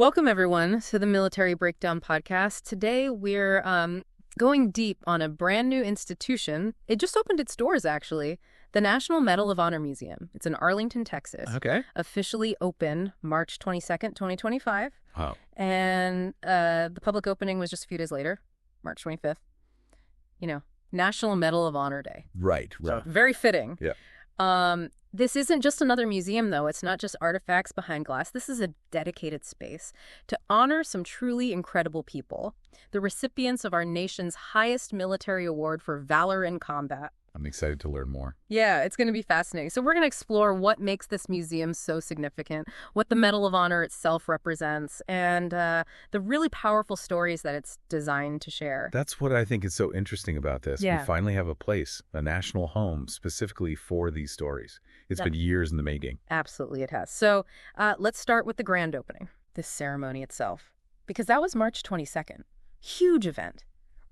Welcome, everyone, to the Military Breakdown Podcast. Today, we're going deep on a brand new institution. It just opened its doors, actually. The National Medal of Honor Museum. It's in Arlington, Texas. Okay. Officially open March 22nd, 2025. Wow. And the public opening was just a few days later, March 25th. You know, National Medal of Honor Day. Right. So very fitting. Yeah. This isn't just another museum, though. It's not just artifacts behind glass. This is a dedicated space to honor some truly incredible people, the recipients of our nation's highest military award for valor in combat. I'm excited to learn more. Yeah, it's going to be fascinating. So we're going to explore what makes this museum so significant, what the Medal of Honor itself represents, and the really powerful stories that it's designed to share. That's what I think is so interesting about this. Yeah. We finally have a place, a national home, specifically for these stories. It's been years in the making. Absolutely, it has. So let's start with the grand opening, this ceremony itself, because that was March 22nd. Huge event.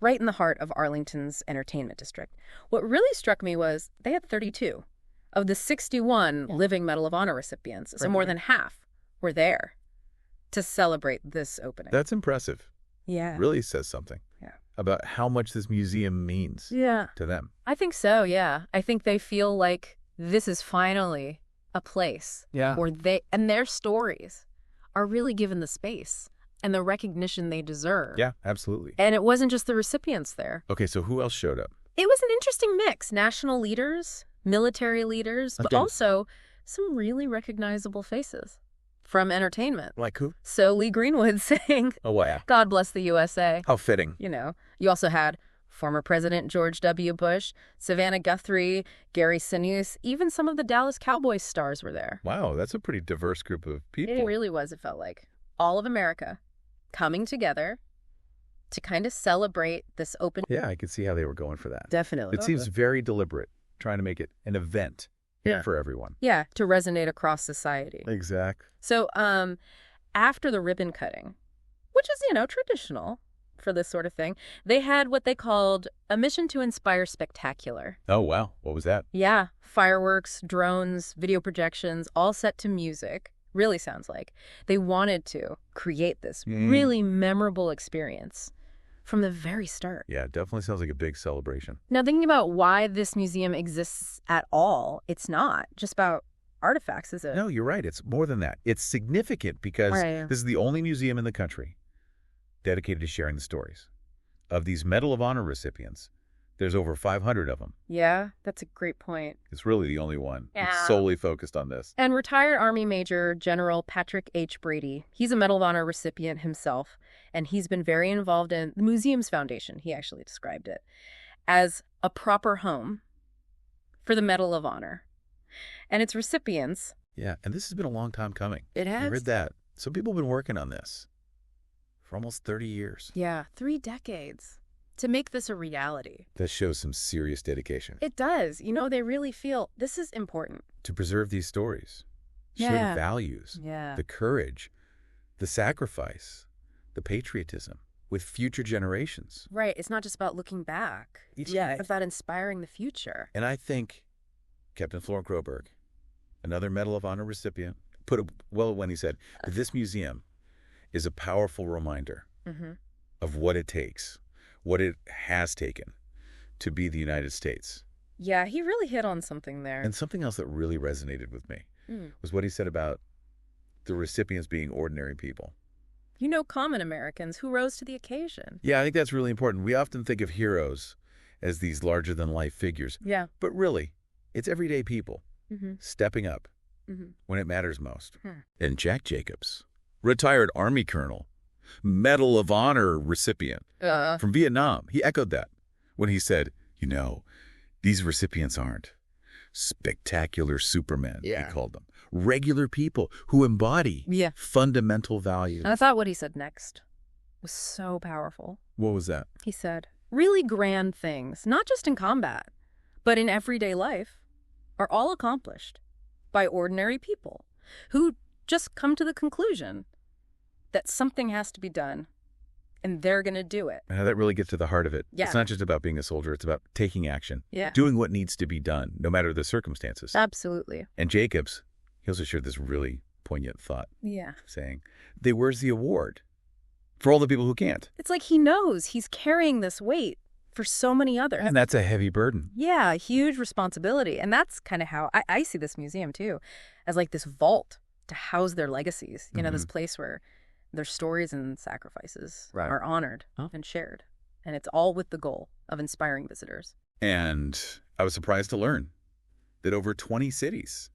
Right in the heart of Arlington's entertainment district. What really struck me was they had 32 of the 61 living Medal of Honor recipients. So more than half were there to celebrate this opening. That's impressive. Yeah. Really says something about how much this museum means to them. I think so, yeah. I think they feel like this is finally a place where their stories are really given the space and the recognition they deserve. Yeah, absolutely. And it wasn't just the recipients there. Okay, so who else showed up? It was an interesting mix. National leaders, military leaders, but also some really recognizable faces from entertainment. Like who? So Lee Greenwood saying, Oh, wow. God bless the USA. How fitting. You know, you also had former President George W. Bush, Savannah Guthrie, Gary Sinise, even some of the Dallas Cowboys stars were there. Wow, that's a pretty diverse group of people. It really was, it felt like. All of America coming together to kind of celebrate this open... Yeah, I could see how they were going for that. Definitely. It seems very deliberate, trying to make it an event for everyone. Yeah, to resonate across society. Exactly. So after the ribbon cutting, which is, traditional for this sort of thing, they had what they called a mission to inspire spectacular. Oh, wow. What was that? Yeah, fireworks, drones, video projections, all set to music. Really sounds like they wanted to create this really memorable experience from the very start. Yeah, it definitely sounds like a big celebration. Now, thinking about why this museum exists at all, it's not just about artifacts, is it? No, you're right. It's more than that. It's significant because this is the only museum in the country dedicated to sharing the stories of these Medal of Honor recipients. There's over 500 of them. Yeah, that's a great point. It's really the only one. It's solely focused on this. And retired Army Major General Patrick H. Brady, he's a Medal of Honor recipient himself, and he's been very involved in the museum's foundation. He actually described it as a proper home for the Medal of Honor and its recipients. Yeah, and this has been a long time coming. It has. I read that. Some people have been working on this for almost 30 years. Yeah, 3 decades. To make this a reality. That shows some serious dedication. It does. They really feel this is important. To preserve these stories. Show the values. Yeah. The courage. The sacrifice. The patriotism. With future generations. Right. It's not just about looking back. It's about inspiring the future. And I think Captain Florent Groberg, another Medal of Honor recipient, put it well when he said that this museum is a powerful reminder of what it takes, what it has taken to be the United States. Yeah, he really hit on something there. And something else that really resonated with me was what he said about the recipients being ordinary people. Common Americans who rose to the occasion. Yeah, I think that's really important. We often think of heroes as these larger-than-life figures. Yeah. But really, it's everyday people stepping up when it matters most. And Jack Jacobs, retired Army colonel, Medal of Honor recipient from Vietnam. He echoed that when he said, these recipients aren't spectacular supermen, he called them. Regular people who embody fundamental values. And I thought what he said next was so powerful. What was that? He said, really grand things, not just in combat, but in everyday life, are all accomplished by ordinary people who just come to the conclusion that something has to be done, and they're going to do it. And that really gets to the heart of it. Yeah. It's not just about being a soldier. It's about taking action, Yeah. doing what needs to be done, no matter the circumstances. Absolutely. And Jacobs, he also shared this really poignant thought, Yeah. saying, where's the award for all the people who can't? It's like he knows he's carrying this weight for so many others. And that's a heavy burden. Yeah, huge responsibility. And that's kind of how I see this museum, too, as like this vault to house their legacies. You know, this place where their stories and sacrifices are honored and shared. And it's all with the goal of inspiring visitors. And I was surprised to learn that over 20 cities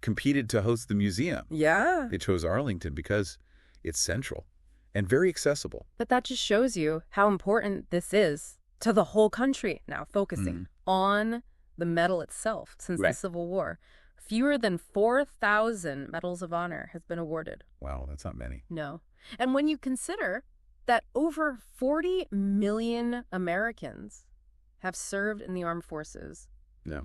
competed to host the museum. Yeah. They chose Arlington because it's central and very accessible. But that just shows you how important this is to the whole country now, focusing on the medal itself since the Civil War. Fewer than 4,000 medals of honor has been awarded. Wow, that's not many. No. And when you consider that over 40 million Americans have served in the armed forces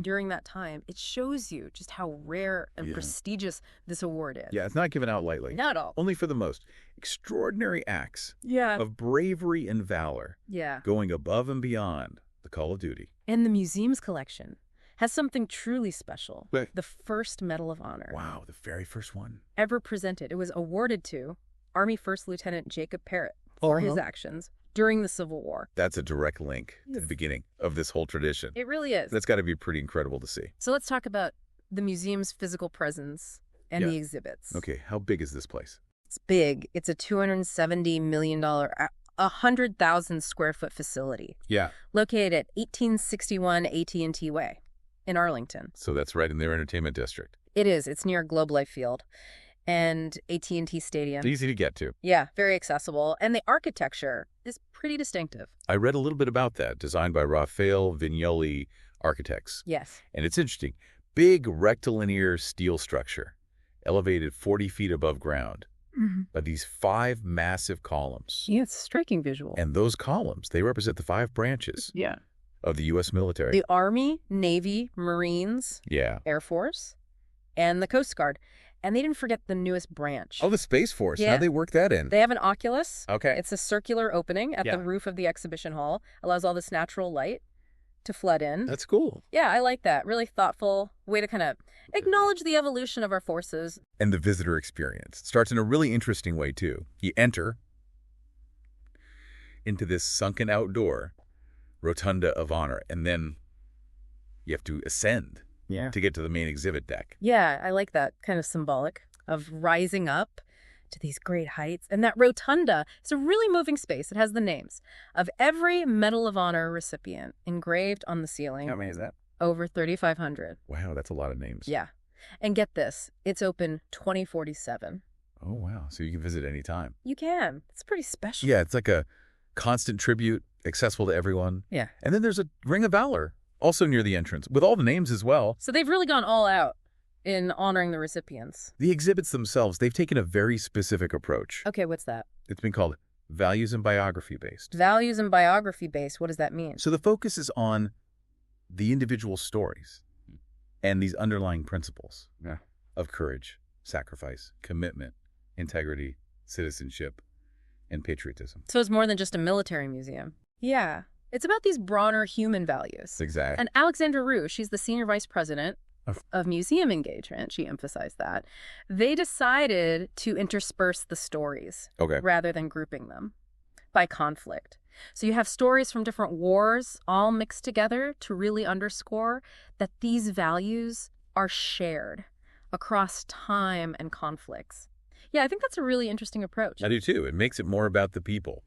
during that time, it shows you just how rare and prestigious this award is. Yeah, it's not given out lightly. Not at all. Only for the most extraordinary acts of bravery and valor. Yeah. Going above and beyond the call of duty. And the museum's collection has something truly special. Right. The first Medal of Honor. Wow, the very first one. Ever presented. It was awarded to Army First Lieutenant Jacob Parrott for his actions during the Civil War. That's a direct link to the beginning of this whole tradition. It really is. That's got to be pretty incredible to see. So let's talk about the museum's physical presence and the exhibits. Okay, how big is this place? It's big. It's a $270 million, 100,000 square foot facility. Yeah. Located at 1861 AT&T Way in Arlington. So that's right in their entertainment district. It is. It's near Globe Life Field and AT&T Stadium. Easy to get to. Yeah, very accessible. And the architecture is pretty distinctive. I read a little bit about that, designed by Raphael Vignoli Architects. Yes. And it's interesting. Big rectilinear steel structure, elevated 40 feet above ground by these 5 massive columns. Yeah, it's a striking visual. And those columns, they represent the 5 branches of the U.S. military. The Army, Navy, Marines, Air Force, and the Coast Guard. And they didn't forget the newest branch. Oh, the Space Force. Yeah. How'd they work that in? They have an oculus. Okay. It's a circular opening at the roof of the exhibition hall. Allows all this natural light to flood in. That's cool. Yeah, I like that. Really thoughtful way to kind of acknowledge the evolution of our forces. And the visitor experience starts in a really interesting way, too. You enter into this sunken outdoor rotunda of honor, and then you have to ascend to get to the main exhibit deck. Yeah, I like that kind of symbolic of rising up to these great heights. And that rotunda is a really moving space. It has the names of every Medal of Honor recipient engraved on the ceiling. How many is that? Over 3,500. Wow, that's a lot of names. Yeah. And get this, it's open 2047. Oh, wow. So you can visit any time. You can. It's pretty special. Yeah, it's like a constant tribute, accessible to everyone. Yeah. And then there's a Ring of Valor, also near the entrance, with all the names as well. So they've really gone all out in honoring the recipients. The exhibits themselves, they've taken a very specific approach. Okay, what's that? It's been called values and biography based. Values and biography based. What does that mean? So the focus is on the individual stories and these underlying principles of courage, sacrifice, commitment, integrity, citizenship, and patriotism. So it's more than just a military museum. Yeah. It's about these broader human values. Exactly. And Alexandra Rue, she's the senior vice president of museum engagement. She emphasized that. They decided to intersperse the stories rather than grouping them by conflict. So you have stories from different wars all mixed together to really underscore that these values are shared across time and conflicts. Yeah, I think that's a really interesting approach. I do too. It makes it more about the people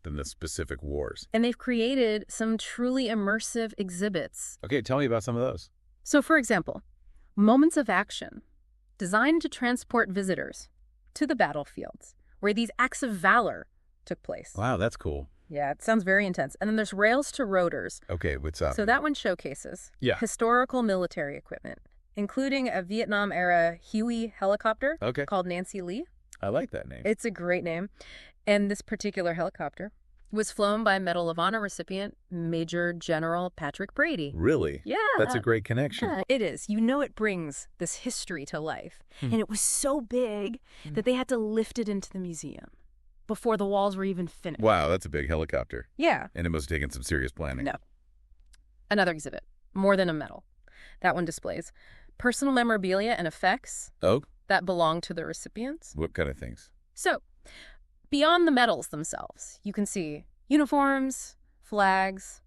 than the specific wars. And they've created some truly immersive exhibits. Okay, tell me about some of those. So, for example, Moments of Action, designed to transport visitors to the battlefields where these acts of valor took place. Wow, that's cool. Yeah, it sounds very intense. And then there's Rails to Rotors. Okay, what's up? So that one showcases historical military equipment, including a Vietnam-era Huey helicopter called Nancy Lee. I like that name. It's a great name. And this particular helicopter was flown by Medal of Honor recipient Major General Patrick Brady. Really? Yeah. That's a great connection. Yeah, it is. You know, it brings this history to life. And it was so big that they had to lift it into the museum before the walls were even finished. Wow, that's a big helicopter. Yeah. And it must have taken some serious planning. No. Another exhibit, More Than a Medal. That one displays personal memorabilia and effects that belong to the recipients. What kind of things? So, beyond the medals themselves, you can see uniforms, flags,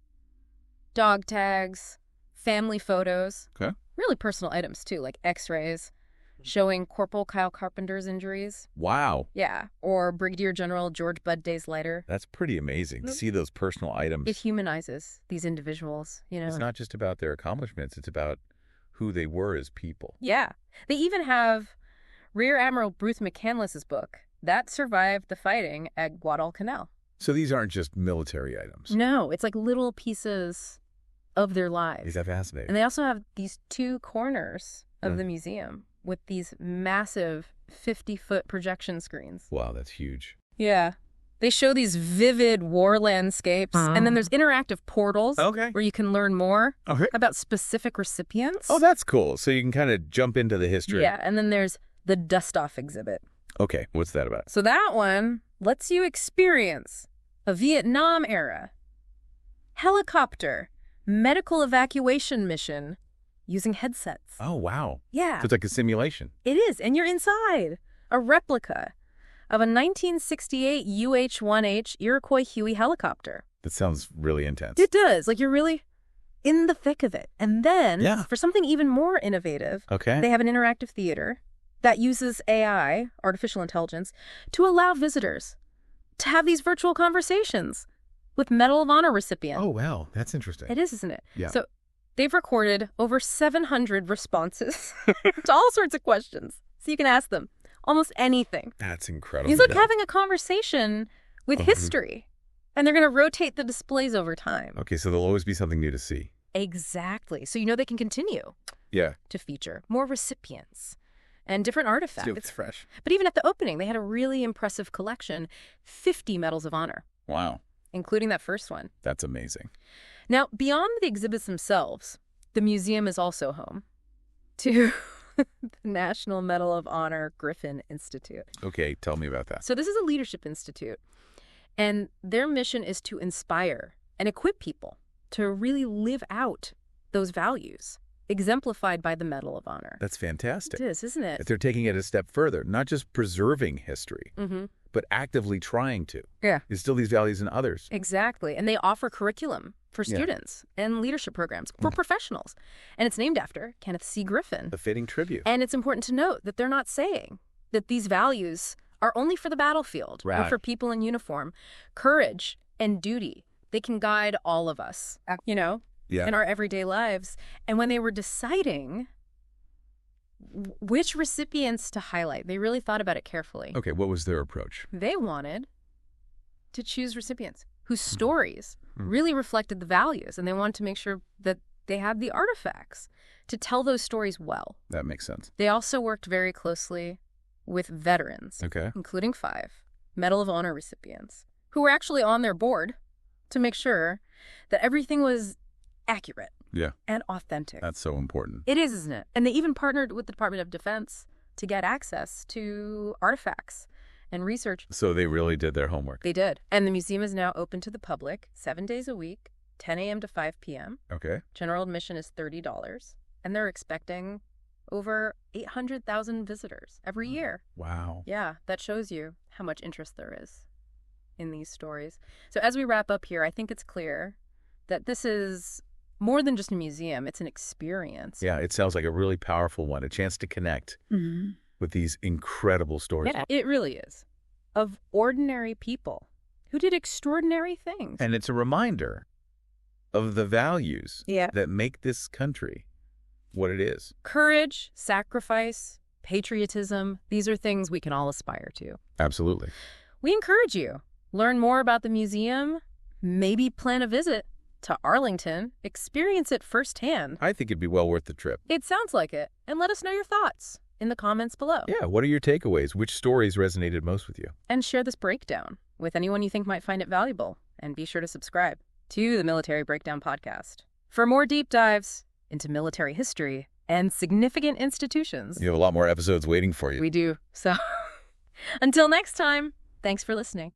dog tags, family photos. Okay. Really personal items, too, like x-rays showing Corporal Kyle Carpenter's injuries. Wow. Yeah. Or Brigadier General George Bud Day's lighter. That's pretty amazing to see those personal items. It humanizes these individuals, you know. It's not just about their accomplishments. It's about who they were as people. Yeah. They even have Rear Admiral Bruce McCandless's book, That Survived the Fighting at Guadalcanal. So these aren't just military items. No, it's like little pieces of their lives. Is that fascinating? And they also have these two corners of the museum with these massive 50-foot projection screens. Wow, that's huge. Yeah. They show these vivid war landscapes, and then there's interactive portals where you can learn more about specific recipients. Oh, that's cool. So you can kind of jump into the history. Yeah, and then there's the dust-off exhibit. Okay, what's that about? So that one lets you experience a Vietnam-era helicopter medical evacuation mission using headsets. Oh, wow. Yeah. So it's like a simulation. It is, and you're inside a replica of a 1968 UH-1H Iroquois Huey helicopter. That sounds really intense. It does. Like, you're really in the thick of it. And then, Yeah. for something even more innovative, they have an interactive theater that uses AI, artificial intelligence, to allow visitors to have these virtual conversations with Medal of Honor recipients. Oh, wow. That's interesting. It is, isn't it? Yeah. So they've recorded over 700 responses to all sorts of questions. So you can ask them almost anything. That's incredible. It's like having a conversation with history. And they're going to rotate the displays over time. Okay, so there'll always be something new to see. Exactly. So you know they can continue to feature more recipients and different artifacts. It's fresh. But even at the opening, they had a really impressive collection, 50 Medals of Honor. Wow. Including that first one. That's amazing. Now, beyond the exhibits themselves, the museum is also home to the National Medal of Honor Griffin Institute. Okay, tell me about that. So this is a leadership institute, and their mission is to inspire and equip people to really live out those values, exemplified by the Medal of Honor. That's fantastic. It is, isn't it? If they're taking it a step further, not just preserving history, but actively trying to instill these values in others. Exactly. And they offer curriculum for students and leadership programs for professionals. And it's named after Kenneth C. Griffin. A fitting tribute. And it's important to note that they're not saying that these values are only for the battlefield or for people in uniform. Courage and duty, they can guide all of us, you know, in our everyday lives. And when they were deciding which recipients to highlight, they really thought about it carefully. Okay, what was their approach? They wanted to choose recipients whose stories really reflected the values, and they wanted to make sure that they had the artifacts to tell those stories well. That makes sense. They also worked very closely with veterans, including 5 Medal of Honor recipients, who were actually on their board to make sure that everything was accurate and authentic. That's so important. It is, isn't it? And they even partnered with the Department of Defense to get access to artifacts and research. So they really did their homework. They did. And the museum is now open to the public 7 days a week, 10 a.m. to 5 p.m. Okay. General admission is $30. And they're expecting over 800,000 visitors every year. Wow. Yeah, that shows you how much interest there is in these stories. So as we wrap up here, I think it's clear that this is more than just a museum. It's an experience. Yeah, it sounds like a really powerful one, a chance to connect with these incredible stories. Yeah, it really is. Of ordinary people who did extraordinary things. And it's a reminder of the values that make this country what it is. Courage, sacrifice, patriotism, these are things we can all aspire to. Absolutely. We encourage you. Learn more about the museum, maybe plan a visit to Arlington, experience it firsthand. I think it'd be well worth the trip. It sounds like it. And let us know your thoughts in the comments below. Yeah, what are your takeaways? Which stories resonated most with you? And share this breakdown with anyone you think might find it valuable. And be sure to subscribe to the Military Breakdown Podcast for more deep dives into military history and significant institutions. You have a lot more episodes waiting for you. We do. So until next time, thanks for listening.